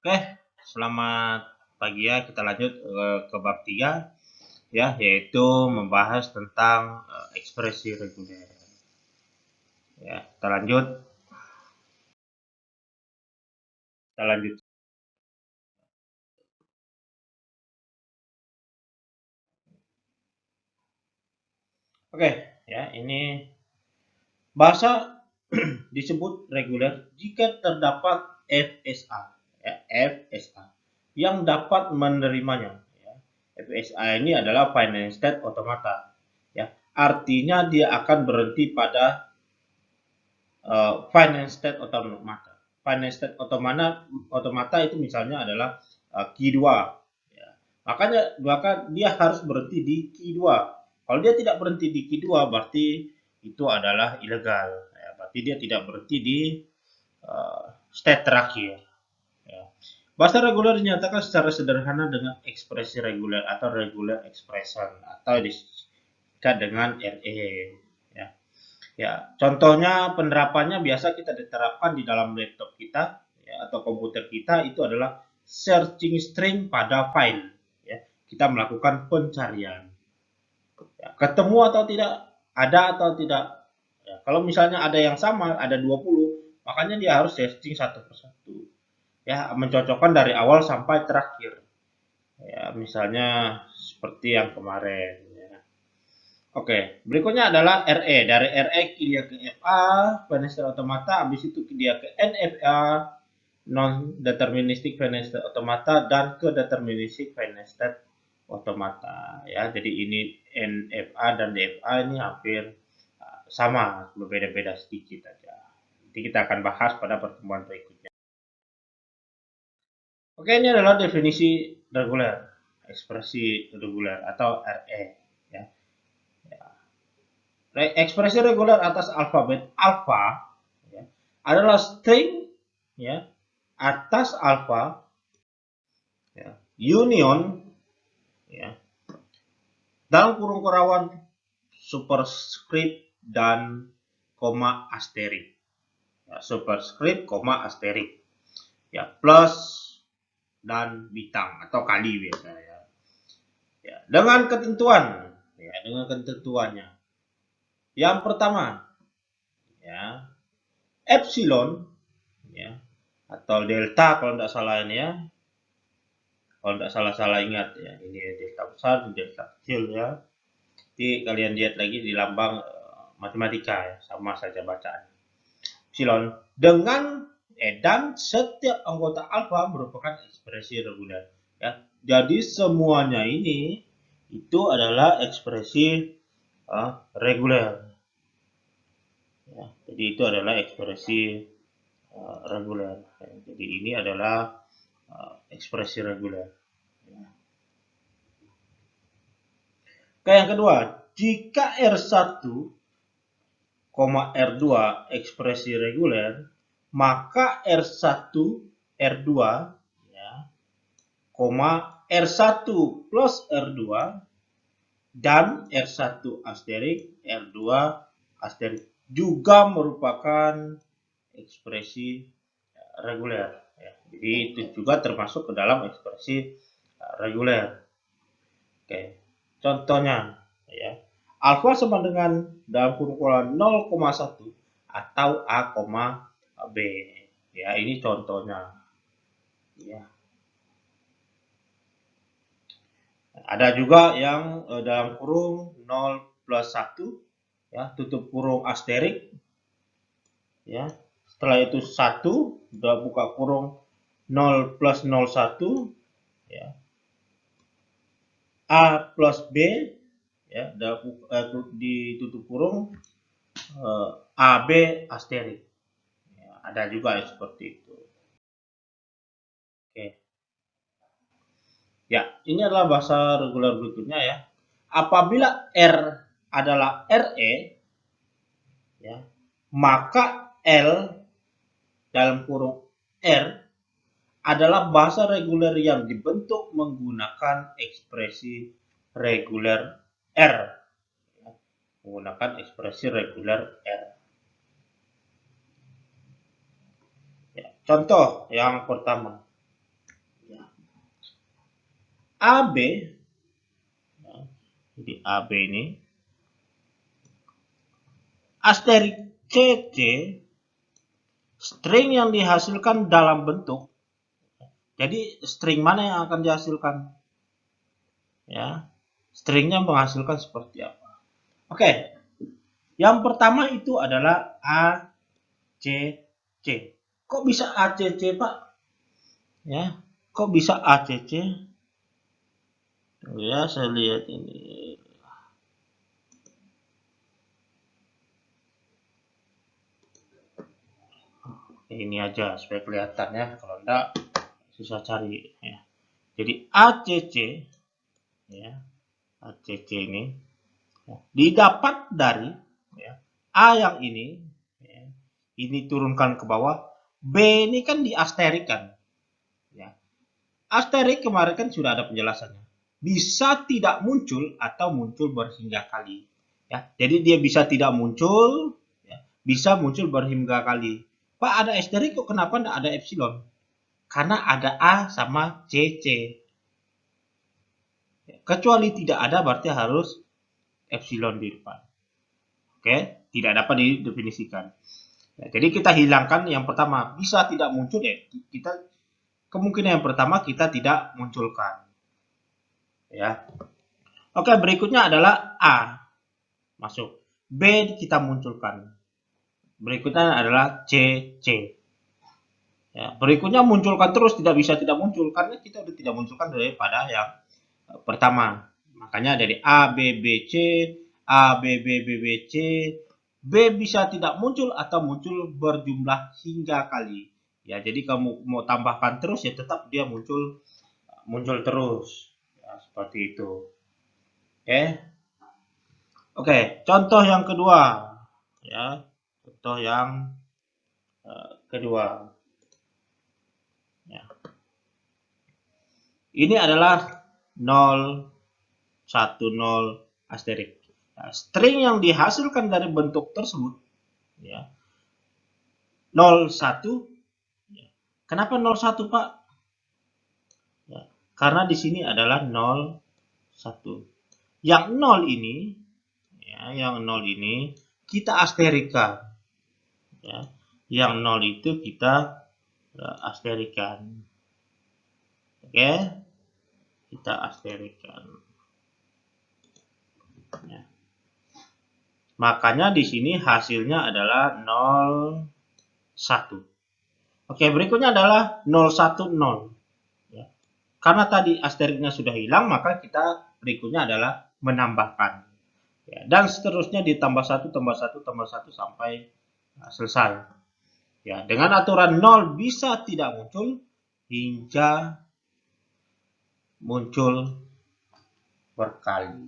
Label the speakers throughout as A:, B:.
A: Oke, selamat pagi ya. Kita lanjut ke bab 3 ya, yaitu membahas tentang ekspresi reguler. Ya, kita lanjut. Kita lanjut. Oke, ya, ini bahasa disebut reguler jika terdapat FSA, ya, FSA yang dapat menerimanya. Ya. FSA ini adalah finance state automata. Ya, artinya dia akan berhenti pada finance state automata. Finance state automata itu misalnya adalah Q2. Ya. Maka dia harus berhenti di Q2. Kalau dia tidak berhenti di Q2 berarti itu adalah ilegal. Ya. Berarti dia tidak berhenti di state terakhir. Ya. Bahasa reguler dinyatakan secara sederhana dengan ekspresi reguler atau regular expression atau disingkat dengan RE. Ya. Ya, contohnya penerapannya biasa kita diterapkan di dalam laptop kita ya, atau komputer kita itu adalah searching string pada file. Ya, kita melakukan pencarian. Ya, ketemu atau tidak, ada atau tidak. Ya, kalau misalnya ada yang sama, ada 20, makanya dia harus searching satu persatu. Ya, mencocokkan dari awal sampai terakhir. Ya, misalnya seperti yang kemarin. Ya. Oke, berikutnya adalah RE. Dari RE dia ke FA, financial automata, habis itu dia ke NFA, non deterministic financial automata, dan ke deterministic financial automata. Ya, jadi ini NFA dan DFA ini hampir sama, berbeda-beda sedikit aja. Nanti kita akan bahas pada pertemuan berikutnya. Oke, ini adalah definisi reguler, ekspresi reguler atau RE. Ya. Ekspresi reguler atas alfabet alfa ya, adalah string ya, atas alfa ya, union ya, dalam kurung kurawan superscript dan koma asterik. Ya, superscript, koma asterik. Ya, plus dan bintang atau kali biasa ya. Ya, dengan ketentuan ya, dengan ketentuannya. Yang pertama ya, epsilon ya, atau delta kalau tidak salah ini ya, kalau tidak salah ingat ya, ini delta besar, ini delta kecil ya. Nanti kalian lihat lagi di lambang matematika ya, sama saja bacaan. Epsilon dengan dan setiap anggota alfa merupakan ekspresi reguler ya. Jadi semuanya ini itu adalah ekspresi reguler ya. Jadi itu adalah ekspresi reguler. Jadi ini adalah ekspresi reguler. Oke, yang kedua, jika R1, R2 ekspresi reguler, maka R1, R2, ya, R1 plus R2, dan R1 asterik, R2 asterik juga merupakan ekspresi reguler. Ya. Jadi itu juga termasuk ke dalam ekspresi reguler. Oke, contohnya ya. Alfa sama dengan dalam kurung 0,1 atau A, B. Ya, ini contohnya. Ya. Ada juga yang dalam kurung 0 plus 1 ya, tutup kurung asterik ya. Setelah itu 1, udah buka kurung 0 plus 01 ya. A plus B ya, ditutup kurung AB asterik. Ya, ada juga yang seperti itu. Oke. Ya, ini adalah bahasa reguler berikutnya ya. Apabila R adalah RE, ya, maka L dalam kurung R adalah bahasa reguler yang dibentuk menggunakan ekspresi reguler R. Ya, menggunakan ekspresi reguler R. Ya, contoh yang pertama. AB, ya, jadi AB ini, asterik CC, string yang dihasilkan dalam bentuk, jadi string mana yang akan dihasilkan? Ya, stringnya menghasilkan seperti apa? Oke, yang pertama itu adalah ACC. Kok bisa ACC, Pak? Ya, kok bisa ACC? Ya, saya lihat ini. Ini aja supaya kelihatan ya, kalau enggak susah cari ya. Jadi ACC ya, ACC ini ya, didapat dari ya, A yang ini ya, ini turunkan ke bawah, B ini kan diasterikan ya. Asterik kemarin kan sudah ada penjelasannya. Bisa tidak muncul atau muncul berhingga kali ya. Jadi dia bisa tidak muncul ya, bisa muncul berhingga kali. Pak, ada asterik kok, kenapa enggak ada epsilon? Karena ada A sama CC. Kecuali tidak ada berarti harus epsilon di depan. Oke, tidak dapat didefinisikan. Ya, jadi kita hilangkan yang pertama, bisa tidak muncul ya. Kita kemungkinan yang pertama kita tidak munculkan. Ya. Oke, berikutnya adalah A masuk. B kita munculkan. Berikutnya adalah CC. Ya, berikutnya munculkan terus, tidak bisa tidak muncul karena kita sudah tidak munculkan daripada yang pertama. Makanya dari A, B, B, C, A, B, B, B, B, C, B bisa tidak muncul atau muncul berjumlah hingga kali. Ya, jadi kamu mau tambahkan terus ya tetap dia muncul terus. Ya, seperti itu. Oke. Oke, contoh yang kedua. Ya, contoh yang kedua. Ya. Ini adalah 0, 1, 0, asterik. Nah, string yang dihasilkan dari bentuk tersebut, ya, 0, 1. Ya. Kenapa 0, 1, Pak? Ya, karena di sini adalah 0, 1. Yang 0 ini, ya, yang 0 ini kita asterikan. Ya. Yang 0 itu kita asterikan. Oke, kita asterikan. Ya. Makanya di sini hasilnya adalah 0, 1. Oke, berikutnya adalah 0, 1, 0. Ya. Karena tadi asteriknya sudah hilang, maka kita berikutnya adalah menambahkan. Ya, dan seterusnya ditambah 1, tambah 1, tambah 1 sampai selesai. Ya, dengan aturan 0 bisa tidak muncul hingga muncul berkali.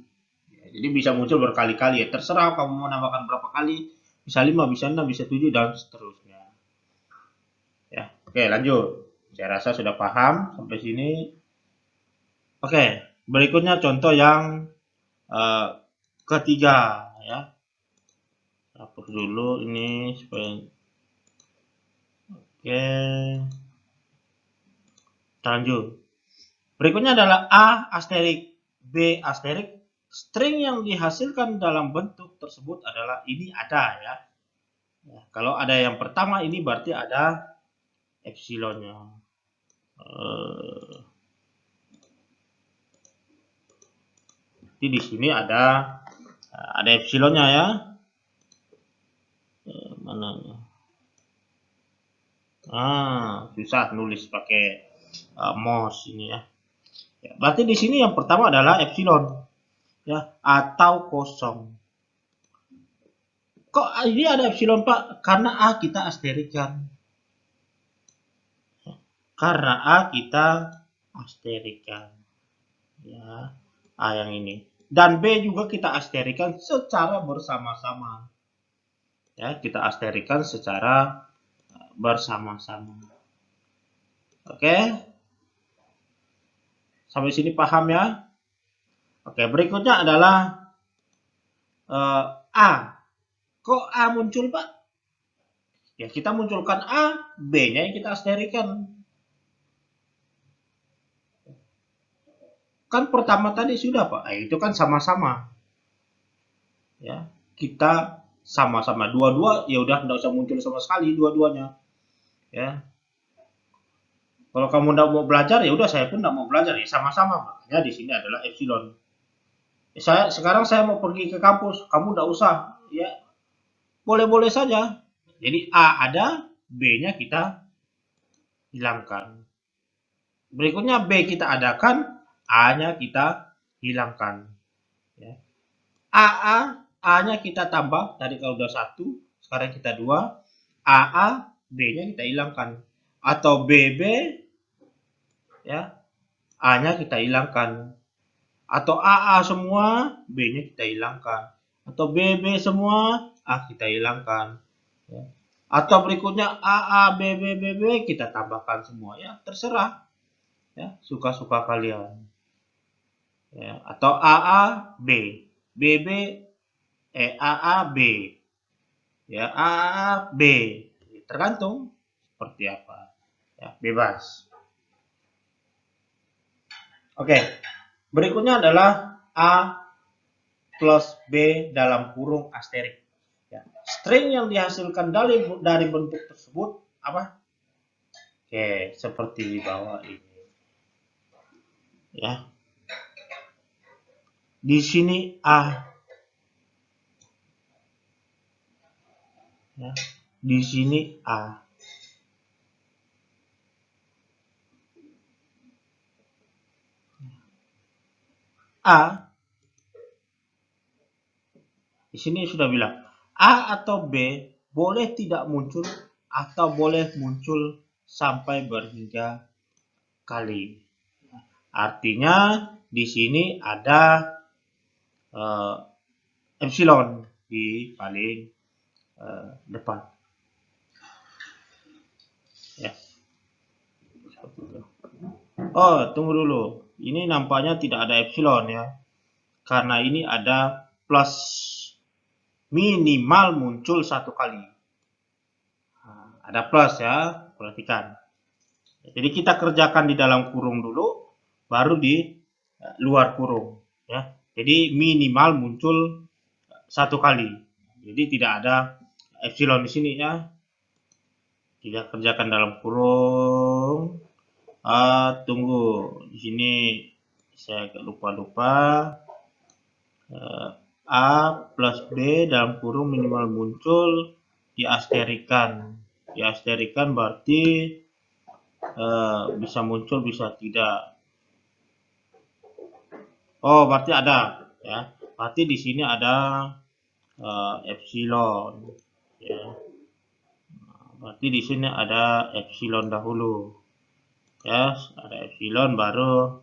A: Ya, jadi bisa muncul berkali-kali ya. Terserah kamu mau nambahkan berapa kali. Bisa 5, bisa 6, bisa 7, dan seterusnya. Ya, oke, lanjut. Saya rasa sudah paham sampai sini. Oke, berikutnya contoh yang ketiga ya. Hapus dulu ini supaya oke. Lanjut. Berikutnya adalah A asterik, B asterik. String yang dihasilkan dalam bentuk tersebut adalah ini ada ya. Ya, kalau ada yang pertama ini berarti ada epsilonnya. Jadi di sini ada epsilonnya ya. Mana? Susah nulis pakai mouse ini ya. Ya. Berarti di sini yang pertama adalah epsilon ya, atau kosong. Kok ini ada epsilon, Pak? Karena A kita asterikan. Karena A kita asterikan. Ya, A yang ini. Dan B juga kita asterikan secara bersama-sama. Ya, kita asterikan secara bersama-sama. Oke? Sampai sini paham ya? Oke, berikutnya adalah A. Kok A muncul, Pak? Ya, kita munculkan A, B-nya yang kita asterikan. Kan pertama tadi sudah, Pak. Itu kan sama-sama. Ya, kita sama-sama dua-dua, ya udah nggak usah muncul sama sekali dua-duanya. Ya, kalau kamu nggak mau belajar, ya udah saya pun nggak mau belajar, ya sama-sama. Makanya di sini adalah epsilon. Sekarang saya mau pergi ke kampus, kamu nggak usah, ya boleh-boleh saja. Jadi A ada, B-nya kita hilangkan. Berikutnya B kita adakan, A-nya kita hilangkan. Ya. AA, A-nya kita tambah, tadi kalau udah 1, sekarang kita 2, AA, B-nya kita hilangkan. Atau BB, ya, A-nya kita hilangkan. Atau AA semua, B-nya kita hilangkan. Atau BB semua, A kita hilangkan. Ya. Atau berikutnya AA, BB, BB, kita tambahkan semua. Ya, terserah. Ya, suka-suka kalian. Ya. Atau AA, B. BB, AA, B. Ya, AA, B. Tergantung seperti apa. Ya, bebas. Oke. Berikutnya adalah A plus B dalam kurung asterik. Ya. String yang dihasilkan dari bentuk tersebut apa? Oke, seperti di bawah ini. Ya. Di sini A. Ya. Di sini A. A. Di sini sudah bilang A atau B boleh tidak muncul atau boleh muncul sampai berhingga kali. Artinya di sini ada epsilon di paling depan. Ya. Oh, tunggu dulu. Ini nampaknya tidak ada epsilon ya. Karena ini ada plus, minimal muncul 1 kali. Nah, ada plus ya, perhatikan. Jadi kita kerjakan di dalam kurung dulu, baru di luar kurung. Ya. Jadi minimal muncul 1 kali. Jadi tidak ada epsilon di sini ya. Kita kerjakan dalam kurung. Tunggu, di sini saya agak lupa. A plus B dalam kurung minimal muncul diasterikan. Diasterikan berarti bisa muncul bisa tidak. Oh, berarti ada ya. Berarti di sini ada epsilon ya. Berarti di sini ada epsilon dahulu. Ya, ada epsilon baru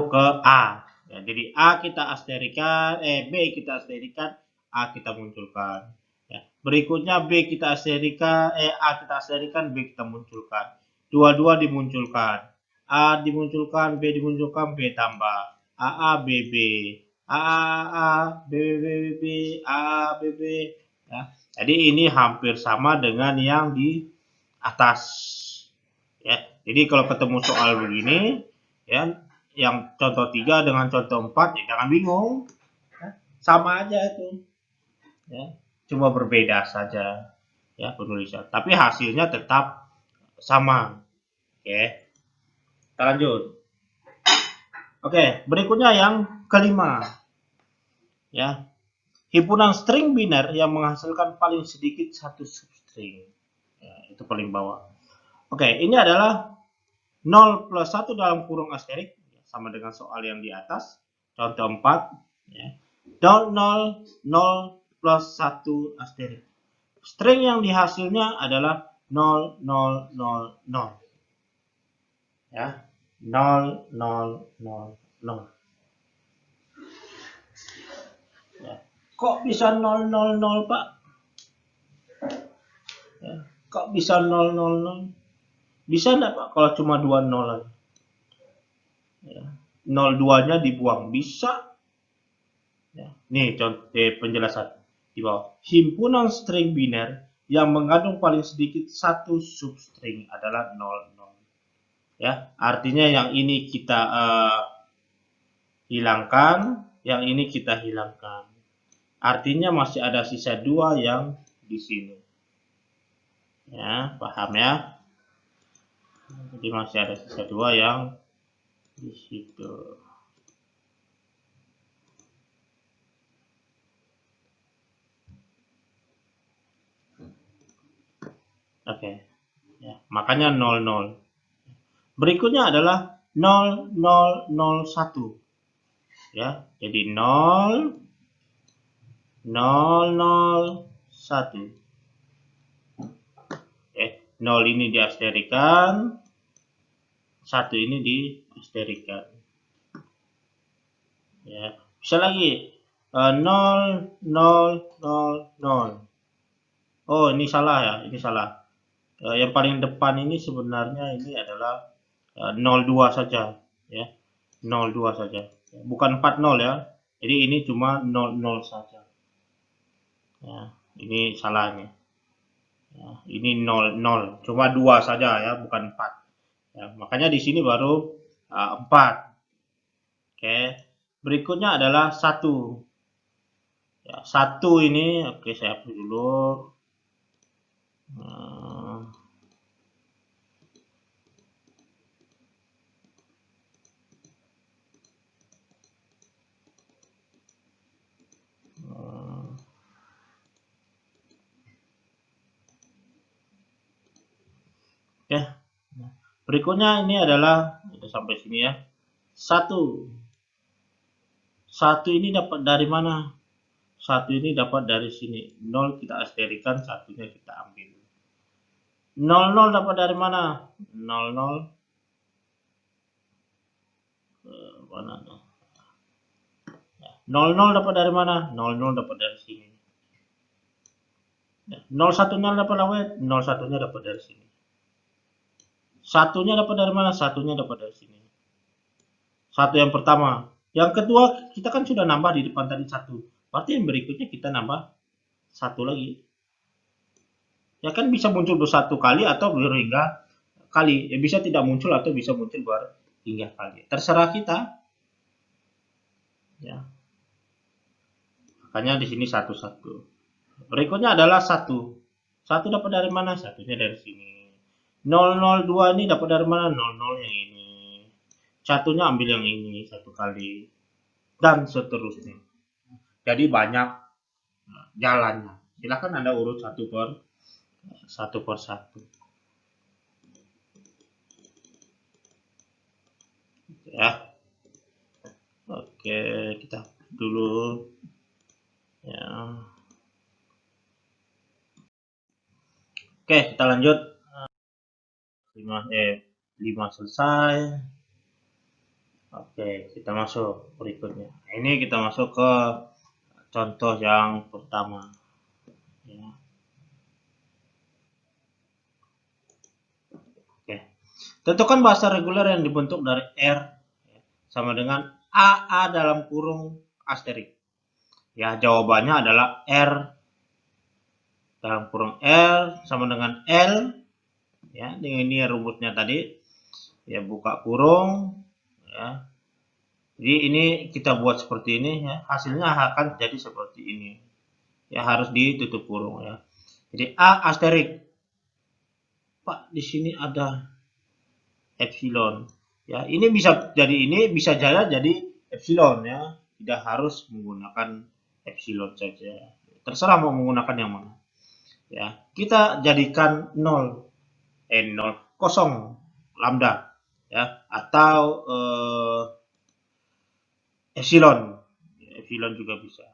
A: ke A. Ya, jadi A kita asterikan, B kita asterikan, A kita munculkan. Ya. Berikutnya B kita asterikan, A kita asterikan, B kita munculkan. Dua-dua dimunculkan. A dimunculkan, B dimunculkan, B tambah. A, B, B. A, B, B, B, B, A, B, B. Ya. Jadi ini hampir sama dengan yang di atas. Ya. Jadi kalau ketemu soal begini, ya, yang contoh 3 dengan contoh 4, ya jangan bingung. Ya, sama aja itu. Ya, cuma berbeda saja ya penulisan, tapi hasilnya tetap sama. Oke. Kita lanjut. Oke, berikutnya yang kelima. Ya. Himpunan string biner yang menghasilkan paling sedikit satu substring. Ya, itu paling bawah. Oke, ini adalah 0 plus 1 dalam kurung asterik, sama dengan soal yang di atas, contoh 4, ya. 0, 0 plus 1 asterik. String yang dihasilnya adalah 0, 0, 0, 0. Ya, 0, 0, 0, 0. Ya. Kok bisa 0, 0, 0, Pak? Ya. Kok bisa 0, 0, 0? Bisa enggak, Pak, kalau cuma 2 0 aja? Ya. 0 2-nya dibuang, bisa. Ya. Nih contoh penjelasan di bawah. Himpunan string biner yang mengandung paling sedikit satu substring adalah 00. Ya, artinya yang ini kita hilangkan, yang ini kita hilangkan. Artinya masih ada sisa 2 yang di sini. Ya, paham ya? Jadi masih ada sisa 2 yang di situ. Oke. Ya, makanya 00. Berikutnya adalah 0001. Ya, jadi 0 001. 0 ini diasterikan, 1 ini diasterikan. Ya, bisa lagi 0 0 0 0. Oh, ini salah ya, ini salah. Yang paling depan ini sebenarnya ini adalah 02 saja ya. 02 saja. Bukan 40 ya. Jadi ini cuma 00 saja. Ya, ini salahnya. Ya, ini 00, cuma 2 saja ya, bukan 4. Ya, makanya di sini baru 4. Oke. Berikutnya adalah 1. Ya, 1 ini oke saya hapus dulu. Oke. Berikutnya ini adalah kita sampai sini ya. 1. 1 ini dapat dari mana? 1 ini dapat dari sini. 0 kita asterikan, satunya kita ambil. 00 dapat dari mana? 00 mana? 00 dapat dari mana? 00 dapat dari sini. 01-nya dapat apa? 01-nya dapat dari sini. Satunya dapat dari mana? Satunya dapat dari sini. Satu yang pertama. Yang kedua, kita kan sudah nambah di depan tadi 1. Berarti yang berikutnya kita nambah 1 lagi. Ya kan bisa muncul bersatu kali atau berhingga kali. Ya bisa tidak muncul atau bisa muncul berhingga kali. Terserah kita. Ya. Makanya di sini 1 1. Berikutnya adalah 1. 1 dapat dari mana? Satunya dari sini. 002 ini dapat dari mana? 00 yang ini. Satunya ambil yang ini 1 kali. Dan seterusnya. Jadi banyak jalannya. Silakan Anda urut satu per satu. Ya. Oke, kita dulu. Ya. Oke, kita lanjut. 5 selesai. Oke, kita masuk berikutnya. Ini kita masuk ke contoh yang pertama. Ya. Oke. Tentukan bahasa reguler yang dibentuk dari R sama dengan AA dalam kurung asterik. Ya, jawabannya adalah R dalam kurung L sama dengan L. Ya, ini rumusnya tadi. Ya, buka kurung. Ya. Jadi ini kita buat seperti ini ya, hasilnya akan jadi seperti ini. Ya, harus ditutup kurung ya. Jadi A asterik. Pak, di sini ada epsilon. Ya, ini bisa jadi epsilon ya. Tidak harus menggunakan epsilon saja. Terserah mau menggunakan yang mana. Ya, kita jadikan 0 kosong lambda ya atau epsilon juga bisa.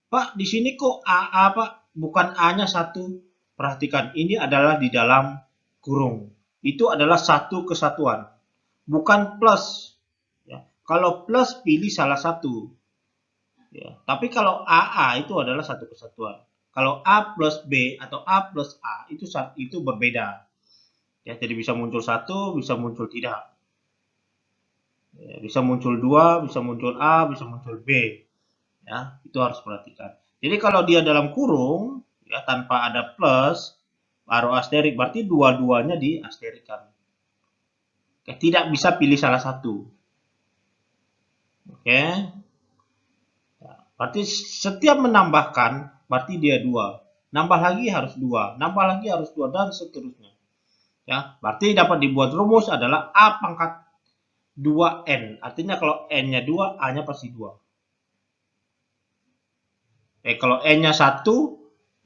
A: Pak, di sini kok AA Pak, bukan A-nya 1. Perhatikan, ini adalah di dalam kurung. Itu adalah satu kesatuan, bukan plus. Ya. Kalau plus pilih salah satu. Ya. Tapi kalau AA itu adalah satu kesatuan. Kalau A plus B atau A plus A itu berbeda. Ya, jadi bisa muncul 1, bisa muncul tidak. Ya, bisa muncul 2, bisa muncul A, bisa muncul B. Ya, itu harus perhatikan. Jadi kalau dia dalam kurung, ya, tanpa ada plus, baru asterik, berarti dua-duanya di asterikan. Oke, tidak bisa pilih salah satu. Oke. Berarti setiap menambahkan, berarti dia 2. Nambah lagi harus 2, nambah lagi harus 2, dan seterusnya. Ya, berarti dapat dibuat rumus adalah A pangkat 2N. Artinya kalau N-nya 2, A-nya pasti 2. Kalau N-nya 1,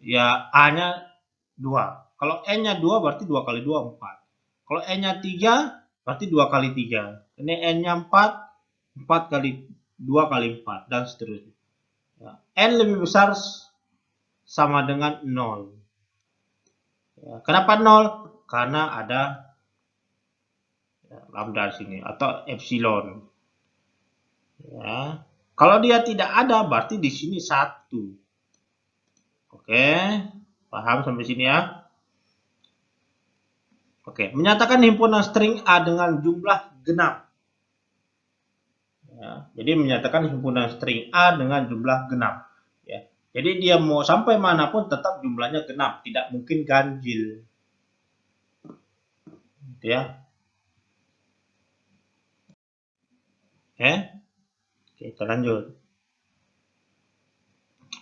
A: ya A-nya 2. Kalau N-nya 2, berarti 2 kali 2, 4. Kalau N-nya 3, berarti 2 kali 3. Ini N-nya 4, 4 kali 2 kali 4, dan seterusnya. Ya. N lebih besar sama dengan 0. Ya. Kenapa 0? Karena ada lambda sini atau epsilon. Ya. Kalau dia tidak ada, berarti di sini 1. Oke, paham sampai sini ya? Oke, menyatakan himpunan string A dengan jumlah genap. Ya, jadi menyatakan himpunan string A dengan jumlah genap. Ya, jadi dia mau sampai manapun tetap jumlahnya genap, tidak mungkin ganjil. Gitu ya. Oke, kita lanjut.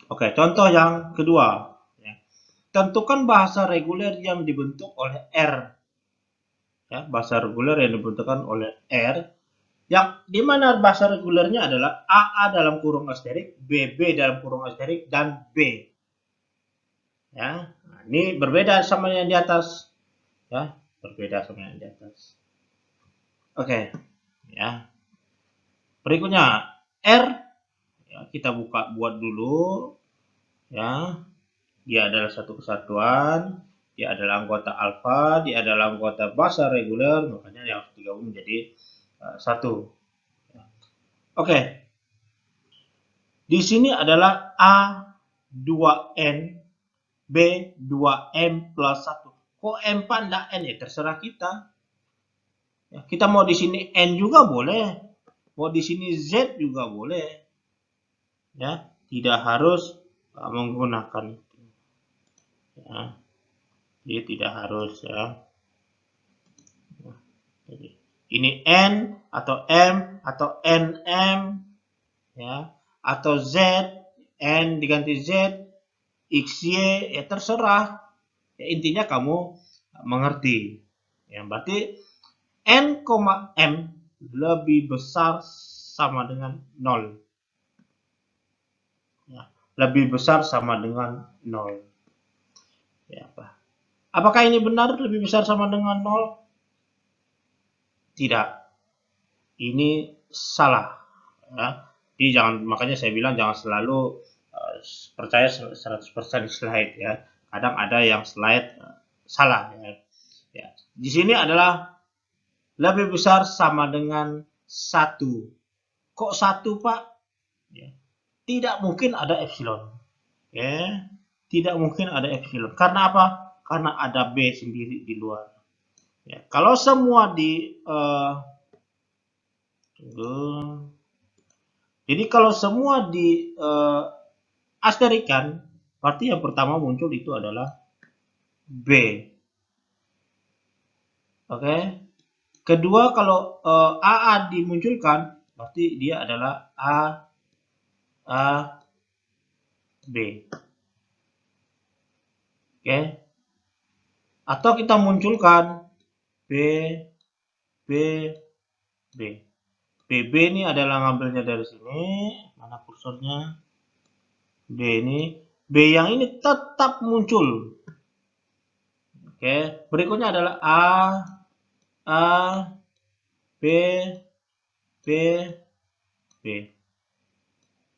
A: Oke, contoh yang kedua. Ya. Tentukan bahasa reguler yang dibentuk oleh R. Ya, bahasa reguler yang dibentukkan oleh R. Yang dimana bahasa regulernya adalah AA dalam kurung asterik, BB dalam kurung asterik, dan B. Ya, nah, ini berbeda sama yang di atas. Ya, berbeda sama yang di atas. Oke, ya. Berikutnya R. Ya, kita buat dulu. Ya, dia adalah satu kesatuan, dia adalah anggota alfa, dia adalah anggota bahasa reguler, makanya yang harus digabung menjadi satu. Oke, di sini adalah A2N, B2M plus 1. Kok M4 enggak N ya? Terserah kita. Ya, kita mau di sini N juga boleh, mau di sini Z juga boleh. Ya, tidak harus menggunakan itu. Ya. Jadi tidak harus ya. Jadi ini N atau M atau NM ya, atau Z, N diganti Z, XY ya terserah. Ya, intinya kamu mengerti. Ya, berarti N, M lebih besar sama dengan 0. Ya, lebih besar sama dengan 0. Ya, apa? Apakah ini benar lebih besar sama dengan 0? Tidak. Ini salah. Ya. Jadi makanya saya bilang jangan selalu percaya 100% slide ya. Kadang ada yang slide salah ya. Ya. Di sini adalah lebih besar sama dengan 1. Kok 1, Pak? Ya. Tidak mungkin ada epsilon. Ya. Tidak mungkin ada epsilon. Karena apa? Karena ada B sendiri di luar. Ya, kalau semua jadi kalau semua di asterikan, berarti yang pertama muncul itu adalah B. Oke. Kedua kalau AA dimunculkan, berarti dia adalah A B. Oke. Atau kita munculkan B B B. BB ini adalah ngambilnya dari sini. Mana kursornya? B ini. B yang ini tetap muncul. Oke. Berikutnya adalah A, B, B, B.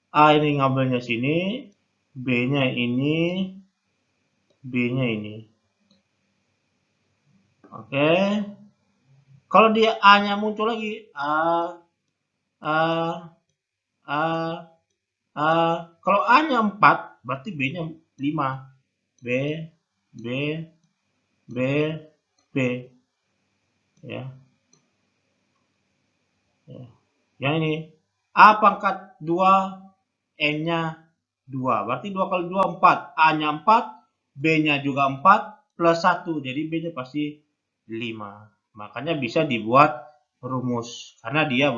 A: A ini ngambilnya sini. B-nya ini. B-nya ini. Oke. Kalau dia A-nya muncul lagi. A, A, kalau A-nya 4, berarti B-nya 5. B, B, B, B. Ya. Ya. Yang ini. A pangkat 2, N-nya 2. Berarti 2 kali 2, 4. A-nya 4, B-nya juga 4 plus 1, jadi B-nya pasti 5. Makanya bisa dibuat rumus karena dia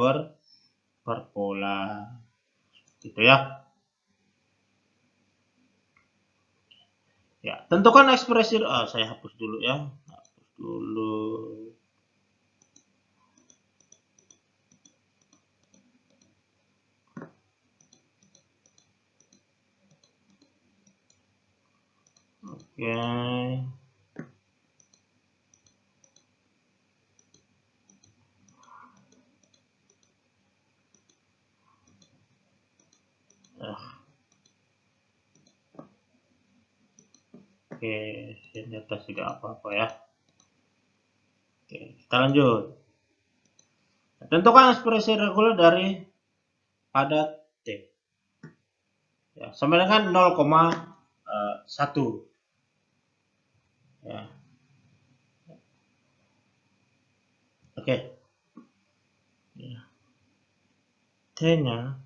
A: berpola. Gitu ya. Ya, tentukan ekspresi, saya hapus dulu ya. Hapus dulu. Oke. Oke, di atas tidak apa-apa ya. Oke, kita lanjut. Tentukan ekspresi reguler dari pada T. Ya, sama dengan 0,1. Ya. Oke. Ya. T-nya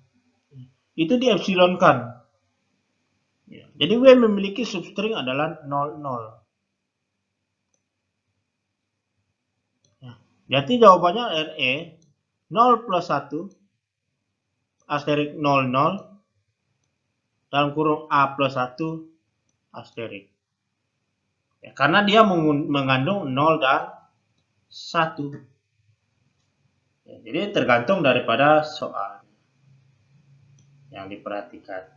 A: itu diepsilonkan. Ya. Jadi W memiliki substring adalah 00. Ya. Jadi jawabannya RE 0 plus 1 asterik 00 dalam kurung A plus 1 asterik. Ya, karena dia mengandung 0 dan 1. Ya, jadi tergantung daripada soal yang diperhatikan.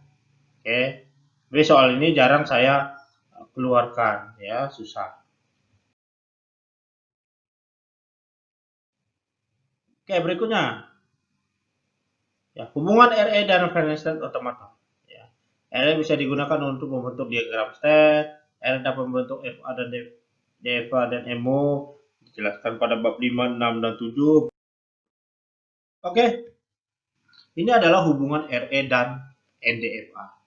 A: Oke. Jadi soal ini jarang saya keluarkan ya, susah. Oke, berikutnya. Ya, hubungan RE dan Feinstein otomata. Ya. RE bisa digunakan untuk membentuk diagram state, RE dapat membentuk FA dan DFA dan MO, dijelaskan pada bab 5, 6, dan 7. Oke, ini adalah hubungan RE dan NDFA.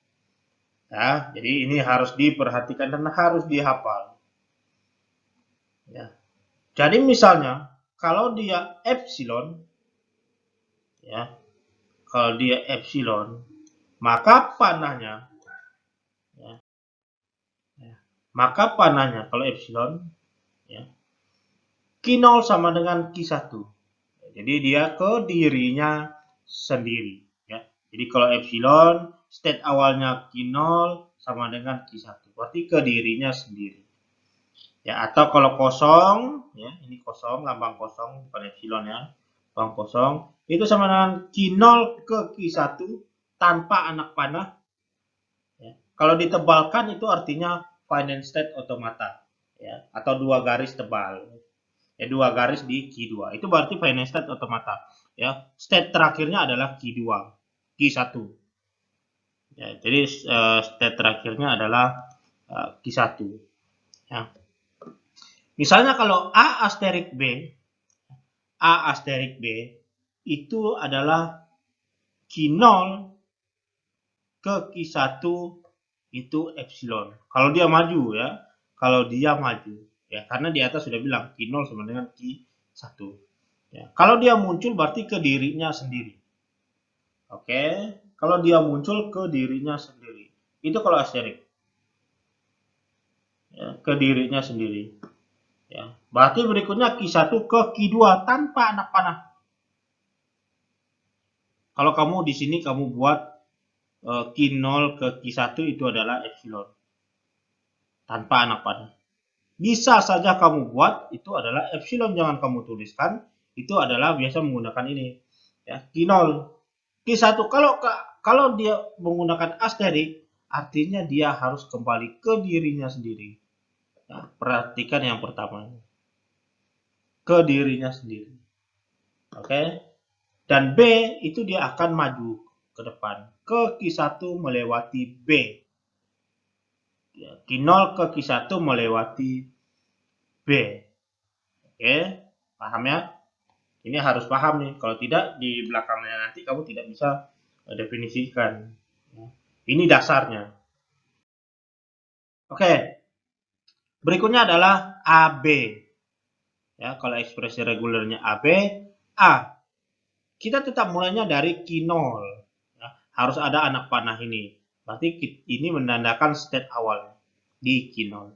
A: Ya, jadi ini harus diperhatikan dan harus dihafal. Ya. Jadi misalnya, kalau dia epsilon, ya, kalau dia epsilon, maka panahnya, ya, maka panahnya kalau epsilon, ya, Q0 sama dengan Q1. Jadi dia ke dirinya sendiri. Ya. Jadi kalau epsilon, state awalnya Q0 sama dengan Q1. Berarti ke dirinya sendiri. Ya, atau kalau kosong, ya, ini kosong, lambang kosong, bukan epsilon ya, lambang kosong, itu sama dengan Q0 ke Q1 tanpa anak panah. Ya. Kalau ditebalkan itu artinya finite state automata, ya, atau dua garis tebal. Ya, dua garis di Q2. Itu berarti finite state automata. Ya, state terakhirnya adalah Q2, Q1. Ya, jadi state terakhirnya adalah Q1. Ya. Misalnya kalau A asterik B itu adalah Q0 ke Q1 itu epsilon. Kalau dia maju ya, kalau dia maju ya, karena di atas sudah bilang Q0 sama dengan Q1. Ya, kalau dia muncul berarti ke dirinya sendiri. Oke, kalau dia muncul ke dirinya sendiri. Itu kalau asterik. Ya, ke dirinya sendiri. Ya, berarti berikutnya Q1 ke Q2 tanpa anak panah. Kalau kamu di sini kamu buat Q0 ke Q1 itu adalah epsilon. Tanpa anak panah. Bisa saja kamu buat itu adalah epsilon, jangan kamu tuliskan. Itu adalah biasa menggunakan ini. Ya, Q0. Q1 kalau dia menggunakan asterik, artinya dia harus kembali ke dirinya sendiri. Ya, perhatikan yang pertama. Ke dirinya sendiri. Oke. Dan B itu dia akan maju ke depan. Ke Q1 melewati B. Ya, Q0 ke Q1 melewati B. Oke, paham ya? Ini harus paham nih. Kalau tidak, di belakangnya nanti kamu tidak bisa definisikan. Ini dasarnya. Oke, berikutnya adalah AB. Ya, kalau ekspresi regulernya AB, A. Kita tetap mulainya dari Q0. Ya, harus ada anak panah ini. Berarti ini menandakan state awal. di Q0.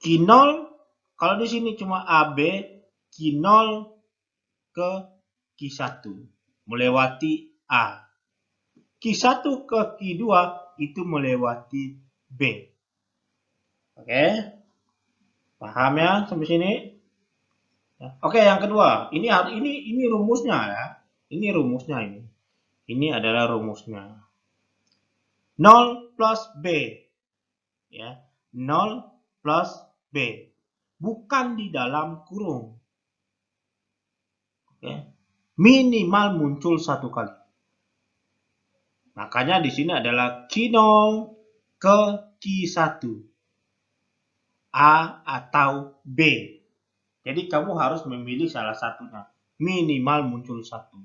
A: Q0 kalau di sini cuma AB, Q0 ke Q1 melewati A. Q1 ke Q2 itu melewati B. Oke? Paham ya sampai sini? Oke, yang kedua, ini rumusnya ya. Ini rumusnya ini. Ini adalah rumusnya. 0 plus B. Ya. 0 plus B. Bukan di dalam kurung. Oke. Minimal muncul satu kali. Makanya di sini adalah Q0 ke Q1. A atau B. Jadi kamu harus memilih salah satunya. Minimal muncul satu.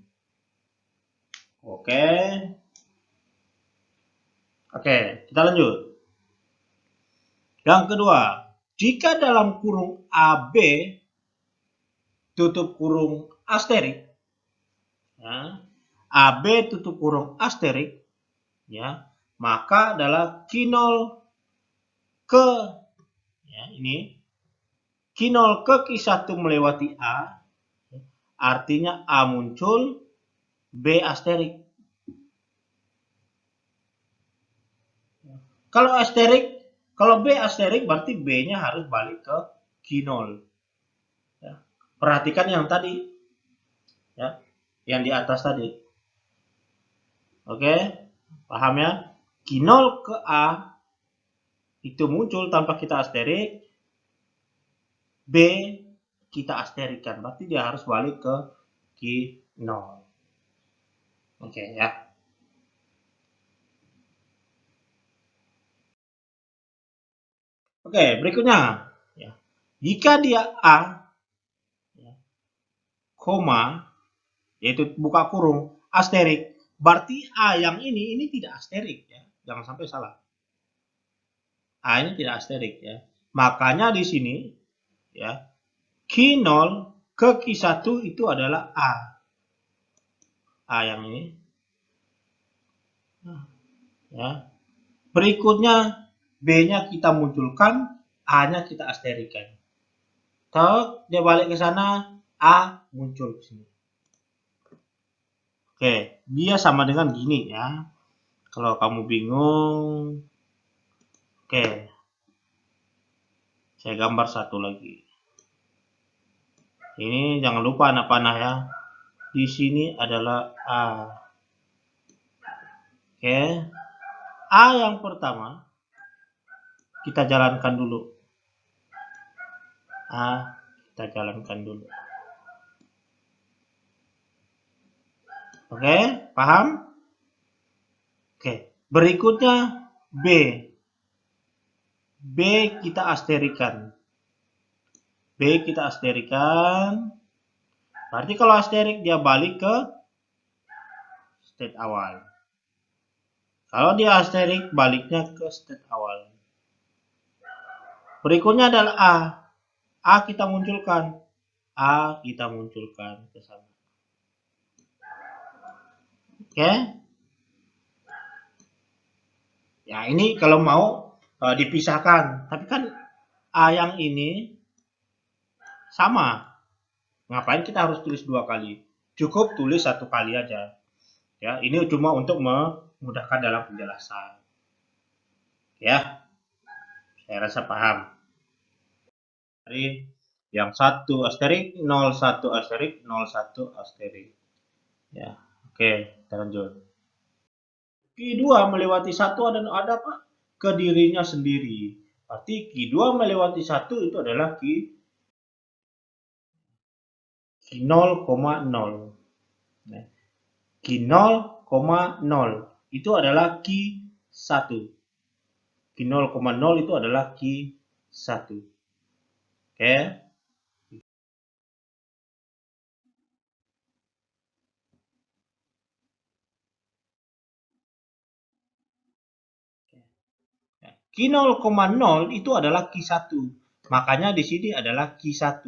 A: Oke. Oke, kita lanjut. Yang kedua, jika dalam kurung AB tutup kurung asterik, ya, AB tutup kurung asterik, ya, maka adalah Q0 ke ya, ini Q0 ke Q1 melewati A, artinya A muncul, B asterik. Kalau B asterik berarti B-nya harus balik ke Q0. Ya. Perhatikan yang tadi, ya, yang di atas tadi. Oke, paham ya? Q0 ke A itu muncul tanpa kita asterik, B kita asterikan, berarti dia harus balik ke Q0. Oke ya. Oke, berikutnya. Ya. Jika dia A, ya, koma, yaitu buka kurung, asterik, berarti A yang ini tidak asterik. Ya. Jangan sampai salah. A ini tidak asterik. Ya. Makanya di sini, ya, Q0 ke Q1 itu adalah A. A yang ini. Ya. Berikutnya, B-nya kita munculkan, A-nya kita asterikan. Tok, dia balik ke sana, A muncul ke sini. Oke, dia sama dengan gini ya. Kalau kamu bingung, oke. Saya gambar satu lagi. Ini jangan lupa anak panah ya. Di sini adalah A. Oke. A yang pertama kita jalankan dulu. A kita jalankan dulu. Oke, paham? Oke, berikutnya B. B kita asterikan. B kita asterikan. Berarti kalau asterik dia balik ke state awal. Kalau dia asterik baliknya ke state awal. Berikutnya adalah A. A kita munculkan. A kita munculkan ke sana. Oke. Ya ini kalau mau dipisahkan. Tapi kan A yang ini sama. Ngapain kita harus tulis dua kali? Cukup tulis satu kali aja. Ya, ini cuma untuk memudahkan dalam penjelasan. Ya, saya rasa paham. Dari yang 1 asterik, 01 asterik, 01 asterik. Ya, oke, kita lanjut. Q2 melewati 1 dan ada apa? Ke dirinya sendiri. Berarti Q2 melewati 1 itu adalah Q 0,0. Q 0,0 itu adalah Q1. Q 0,0 itu adalah Q1. Oke. Q 0,0 itu adalah Q1. Makanya di sini adalah Q1.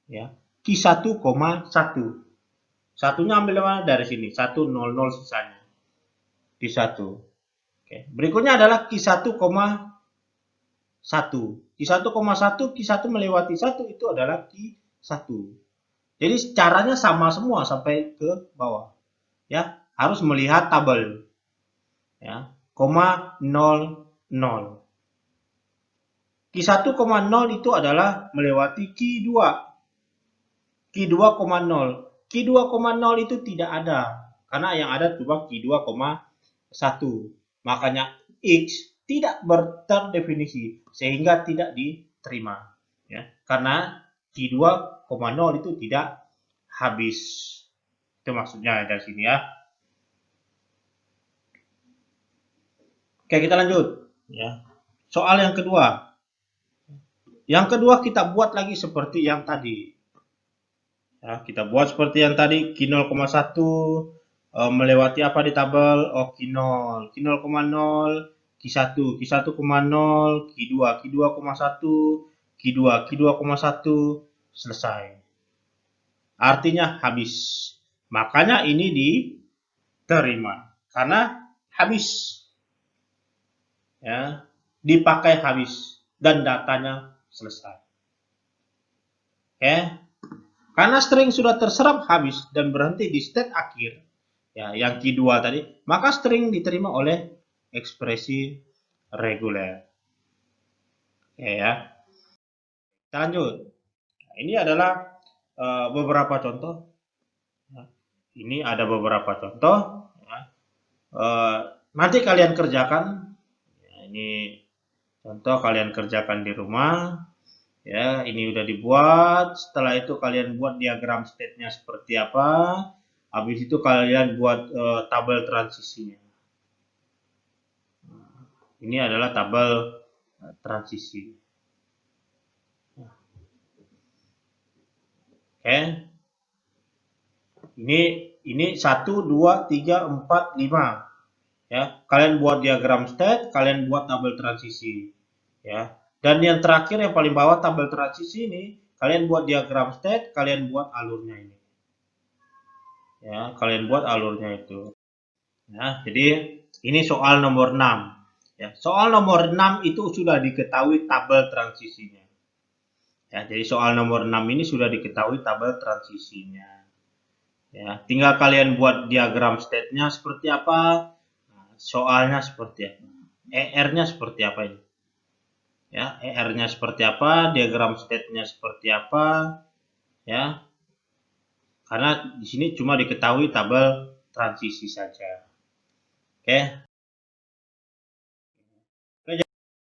A: Ya. Q1,1. Satunya ambil mana dari sini? 100 sisanya. Di 1. Oke. Berikutnya adalah Q1, Q1 melewati 1 itu adalah Q1. Jadi caranya sama semua sampai ke bawah. Ya, harus melihat tabel. Ya, 0,00. Q1,0 itu adalah melewati Q2. Q2,0. Q2,0 itu tidak ada. Karena yang ada cuma Q2,1. Makanya X tidak terdefinisi sehingga tidak diterima. Ya, karena Q2,0 itu tidak habis. Itu maksudnya dari sini ya. Oke, kita lanjut. Ya. Soal yang kedua. Yang kedua kita buat lagi seperti yang tadi. Ya, kita buat seperti yang tadi, Q0,1 melewati apa di tabel? Oh, Q0, Q0,0, Q1, Q1,0, Q2, Q2,1, Q2, Q2,1, selesai. Artinya habis. Makanya ini diterima. Karena habis. Ya, dipakai habis. Dan datanya selesai. Oke. Karena string sudah terserap habis dan berhenti di state akhir, ya, yang Q2 tadi, maka string diterima oleh ekspresi reguler. Oke ya. Kita lanjut. Nah, ini adalah beberapa contoh. Ini ada beberapa contoh. Ya. Nanti kalian kerjakan. Ya, ini contoh kalian kerjakan di rumah. Ya, ini udah dibuat. Setelah itu kalian buat diagram state-nya seperti apa. Habis itu kalian buat tabel transisinya. Ini adalah tabel transisi. Oke. Ini 1 2 3 4 5. Ya, kalian buat diagram state, kalian buat tabel transisi. Ya. Dan yang terakhir yang paling bawah tabel transisi ini, kalian buat diagram state, kalian buat alurnya ini. Ya, kalian buat alurnya itu. Ya, jadi ini soal nomor 6. Ya, soal nomor 6 itu sudah diketahui tabel transisinya. Ya, jadi soal nomor 6 ini sudah diketahui tabel transisinya. Ya, tinggal kalian buat diagram state-nya seperti apa, soalnya seperti apa, ER-nya seperti apa ini. Ya, ER-nya seperti apa, diagram state-nya seperti apa, ya. Karena di sini cuma diketahui tabel transisi saja. Oke.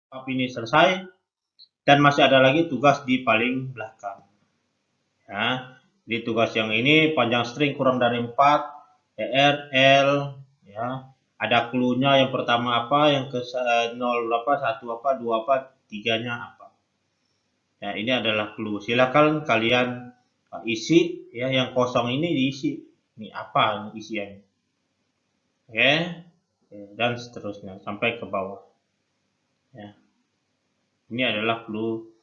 A: Bab ini selesai dan masih ada lagi tugas di paling belakang. Ya, di tugas yang ini panjang string kurang dari 4, ER, L, ya. Ada clue-nya yang pertama apa, yang ke 0 berapa, 1 apa, 2 apa, 3-nya apa. Ya, ini adalah clue. Silakan kalian isi ya, yang kosong ini diisi. Ini apa ini isiannya. Oke. Dan seterusnya sampai ke bawah. Ya. Ini adalah clue